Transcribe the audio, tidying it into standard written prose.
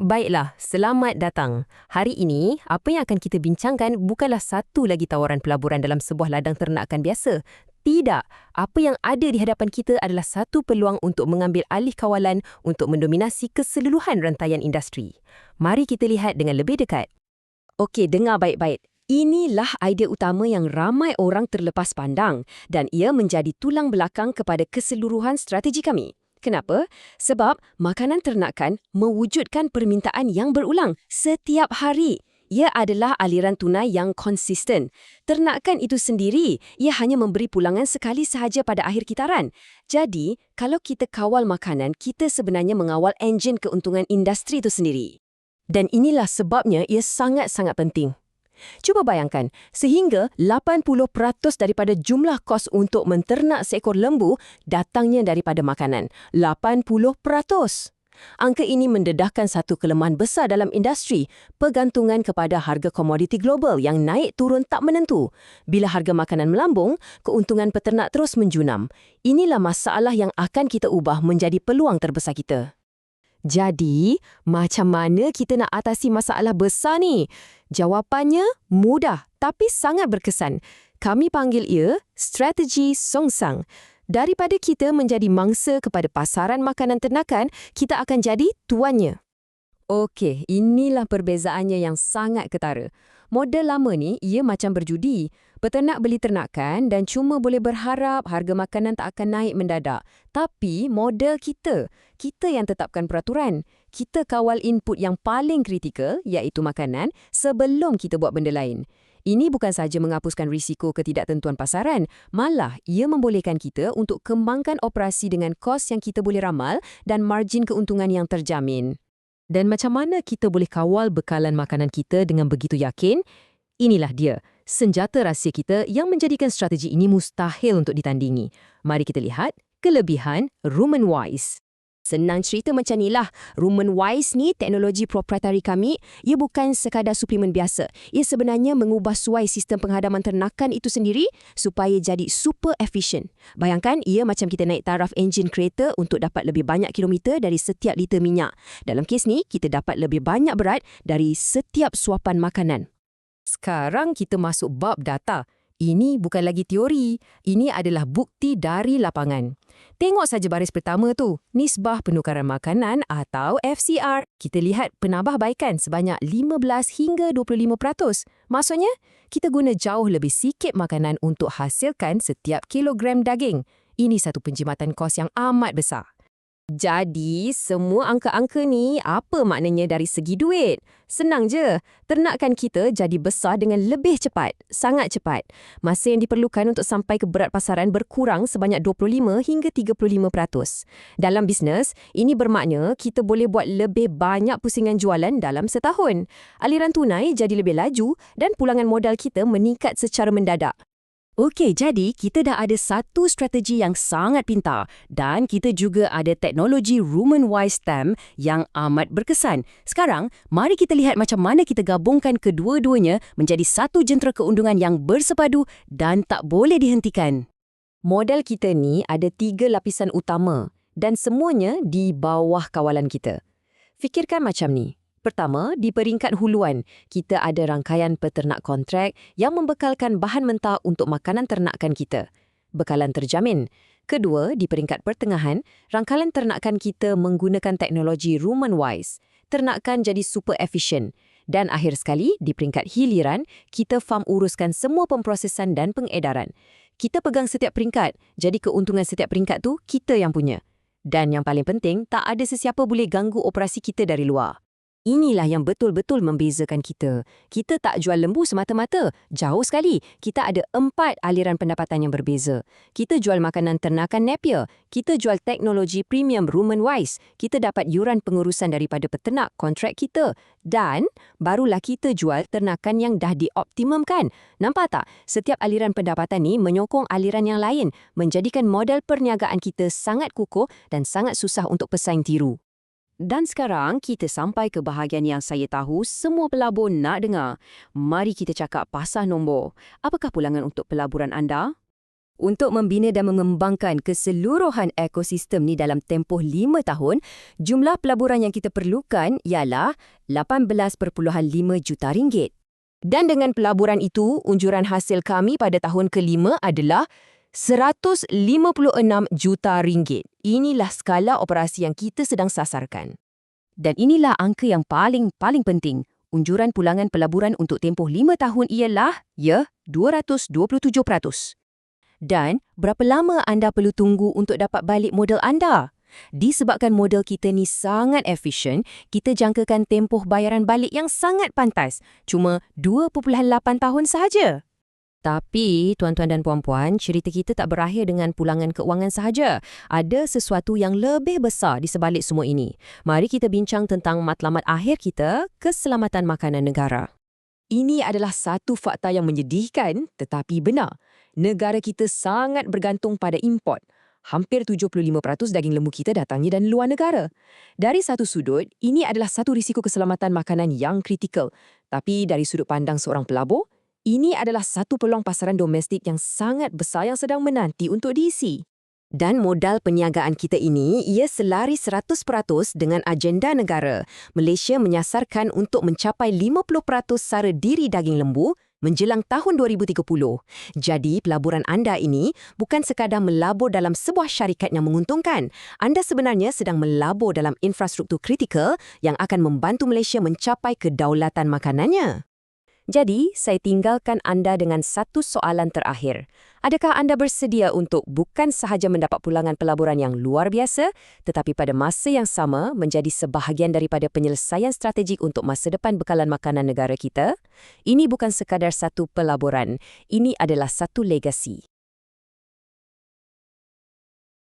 Baiklah, selamat datang. Hari ini, apa yang akan kita bincangkan bukanlah satu lagi tawaran pelaburan dalam sebuah ladang ternakan biasa. Tidak, apa yang ada di hadapan kita adalah satu peluang untuk mengambil alih kawalan untuk mendominasi keseluruhan rantaian industri. Mari kita lihat dengan lebih dekat. Okey, dengar baik-baik. Inilah idea utama yang ramai orang terlepas pandang dan ia menjadi tulang belakang kepada keseluruhan strategi kami. Kenapa? Sebab makanan ternakan mewujudkan permintaan yang berulang setiap hari. Ia adalah aliran tunai yang konsisten. Ternakan itu sendiri, ia hanya memberi pulangan sekali sahaja pada akhir kitaran. Jadi, kalau kita kawal makanan, kita sebenarnya mengawal enjin keuntungan industri itu sendiri. Dan inilah sebabnya ia sangat-sangat penting. Cuba bayangkan, sehingga 80% daripada jumlah kos untuk menternak seekor lembu datangnya daripada makanan. 80%. Angka ini mendedahkan satu kelemahan besar dalam industri, pergantungan kepada harga komoditi global yang naik turun tak menentu. Bila harga makanan melambung, keuntungan peternak terus menjunam. Inilah masalah yang akan kita ubah menjadi peluang terbesar kita. Jadi, macam mana kita nak atasi masalah besar ni? Jawapannya mudah tapi sangat berkesan. Kami panggil ia strategi Songsang. Daripada kita menjadi mangsa kepada pasaran makanan ternakan, kita akan jadi tuannya. Okey, inilah perbezaannya yang sangat ketara. Model lama ni, ia macam berjudi. Peternak beli ternakan dan cuma boleh berharap harga makanan tak akan naik mendadak. Tapi model kita yang tetapkan peraturan. Kita kawal input yang paling kritikal, iaitu makanan, sebelum kita buat benda lain. Ini bukan sahaja menghapuskan risiko ketidaktentuan pasaran, malah ia membolehkan kita untuk kembangkan operasi dengan kos yang kita boleh ramal dan margin keuntungan yang terjamin. Dan macam mana kita boleh kawal bekalan makanan kita dengan begitu yakin? Inilah dia, senjata rahsia kita yang menjadikan strategi ini mustahil untuk ditandingi. Mari kita lihat kelebihan Rumen Wise. Senang cerita macam inilah. Rumen Wise ni teknologi proprietary kami. Ia bukan sekadar suplemen biasa. Ia sebenarnya mengubah suai sistem penghadaman ternakan itu sendiri supaya jadi super efisien. Bayangkan ia macam kita naik taraf enjin kereta untuk dapat lebih banyak kilometer dari setiap liter minyak. Dalam kes ni, kita dapat lebih banyak berat dari setiap suapan makanan. Sekarang kita masuk bab data. Ini bukan lagi teori, ini adalah bukti dari lapangan. Tengok saja baris pertama tu, nisbah penukaran makanan atau FCR. Kita lihat penambahbaikan sebanyak 15 hingga 25%. Maksudnya, kita guna jauh lebih sikit makanan untuk hasilkan setiap kilogram daging. Ini satu penjimatan kos yang amat besar. Jadi, semua angka-angka ni apa maknanya dari segi duit? Senang je, ternakan kita jadi besar dengan lebih cepat, sangat cepat. Masa yang diperlukan untuk sampai ke berat pasaran berkurang sebanyak 25 hingga 35%. Dalam bisnes, ini bermakna kita boleh buat lebih banyak pusingan jualan dalam setahun. Aliran tunai jadi lebih laju dan pulangan modal kita meningkat secara mendadak. Okey, jadi kita dah ada satu strategi yang sangat pintar dan kita juga ada teknologi Rumen Wise Stem yang amat berkesan. Sekarang, mari kita lihat macam mana kita gabungkan kedua-duanya menjadi satu jentera keuntungan yang bersepadu dan tak boleh dihentikan. Model kita ni ada 3 lapisan utama dan semuanya di bawah kawalan kita. Fikirkan macam ni. Pertama, di peringkat huluan, kita ada rangkaian peternak kontrak yang membekalkan bahan mentah untuk makanan ternakan kita. Bekalan terjamin. Kedua, di peringkat pertengahan, rangkaian ternakan kita menggunakan teknologi Rumen Wise. Ternakan jadi super efisien. Dan akhir sekali, di peringkat hiliran, kita farm uruskan semua pemprosesan dan pengedaran. Kita pegang setiap peringkat, jadi keuntungan setiap peringkat tu kita yang punya. Dan yang paling penting, tak ada sesiapa boleh ganggu operasi kita dari luar. Inilah yang betul-betul membezakan kita. Kita tak jual lembu semata-mata. Jauh sekali. Kita ada 4 aliran pendapatan yang berbeza. Kita jual makanan ternakan Napier. Kita jual teknologi premium Rumen Wise. Kita dapat yuran pengurusan daripada peternak kontrak kita. Dan barulah kita jual ternakan yang dah dioptimumkan. Nampak tak? Setiap aliran pendapatan ni menyokong aliran yang lain. Menjadikan model perniagaan kita sangat kukuh dan sangat susah untuk pesaing tiru. Dan sekarang kita sampai ke bahagian yang saya tahu semua pelabur nak dengar. Mari kita cakap pasal nombor. Apakah pulangan untuk pelaburan anda? Untuk membina dan mengembangkan keseluruhan ekosistem ni dalam tempoh 5 tahun, jumlah pelaburan yang kita perlukan ialah 18.5 juta ringgit. Dan dengan pelaburan itu, unjuran hasil kami pada tahun kelima adalah 156 juta ringgit. Inilah skala operasi yang kita sedang sasarkan. Dan inilah angka yang paling penting. Unjuran pulangan pelaburan untuk tempoh 5 tahun ialah, 227%. Dan berapa lama anda perlu tunggu untuk dapat balik modal anda? Disebabkan modal kita ni sangat efisien, kita jangkakan tempoh bayaran balik yang sangat pantas, cuma 2.8 tahun sahaja. Tapi, tuan-tuan dan puan-puan, cerita kita tak berakhir dengan pulangan keuangan sahaja. Ada sesuatu yang lebih besar di sebalik semua ini. Mari kita bincang tentang matlamat akhir kita, keselamatan makanan negara. Ini adalah satu fakta yang menyedihkan tetapi benar. Negara kita sangat bergantung pada import. Hampir 75% daging lembu kita datangnya dari luar negara. Dari satu sudut, ini adalah satu risiko keselamatan makanan yang kritikal. Tapi dari sudut pandang seorang pelabur, ini adalah satu peluang pasaran domestik yang sangat besar yang sedang menanti untuk diisi. Dan modal perniagaan kita ini, ia selari 100% dengan agenda negara. Malaysia menyasarkan untuk mencapai 50% sara diri daging lembu menjelang tahun 2030. Jadi, pelaburan anda ini bukan sekadar melabur dalam sebuah syarikat yang menguntungkan. Anda sebenarnya sedang melabur dalam infrastruktur kritikal yang akan membantu Malaysia mencapai kedaulatan makanannya. Jadi, saya tinggalkan anda dengan satu soalan terakhir. Adakah anda bersedia untuk bukan sahaja mendapat pulangan pelaburan yang luar biasa, tetapi pada masa yang sama menjadi sebahagian daripada penyelesaian strategik untuk masa depan bekalan makanan negara kita? Ini bukan sekadar satu pelaburan, ini adalah satu legasi.